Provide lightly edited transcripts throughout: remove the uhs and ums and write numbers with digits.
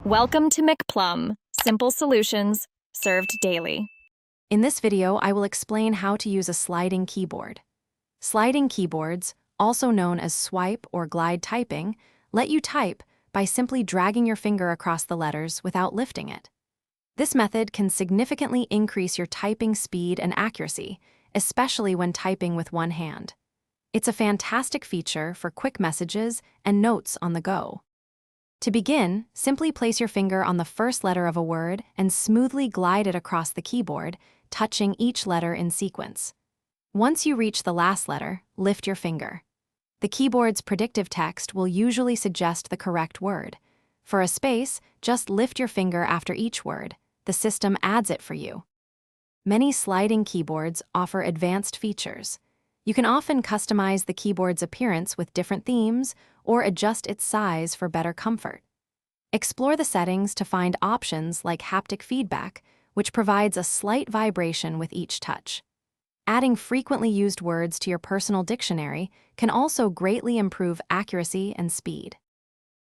Welcome to McPlum, simple solutions served daily. In this video, I will explain how to use a sliding keyboard. Sliding keyboards, also known as swipe or glide typing, let you type by simply dragging your finger across the letters without lifting it. This method can significantly increase your typing speed and accuracy, especially when typing with one hand. It's a fantastic feature for quick messages and notes on the go. To begin, simply place your finger on the first letter of a word and smoothly glide it across the keyboard, touching each letter in sequence. Once you reach the last letter, lift your finger. The keyboard's predictive text will usually suggest the correct word. For a space, just lift your finger after each word. The system adds it for you. Many sliding keyboards offer advanced features. You can often customize the keyboard's appearance with different themes or adjust its size for better comfort. Explore the settings to find options like haptic feedback, which provides a slight vibration with each touch. Adding frequently used words to your personal dictionary can also greatly improve accuracy and speed.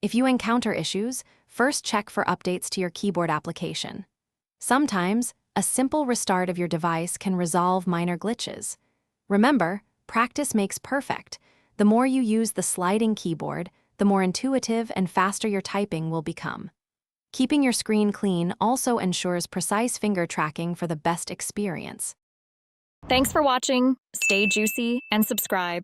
If you encounter issues, first check for updates to your keyboard application. Sometimes, a simple restart of your device can resolve minor glitches. Remember, practice makes perfect. The more you use the sliding keyboard, the more intuitive and faster your typing will become. Keeping your screen clean also ensures precise finger tracking for the best experience. Thanks for watching. Stay juicy and subscribe.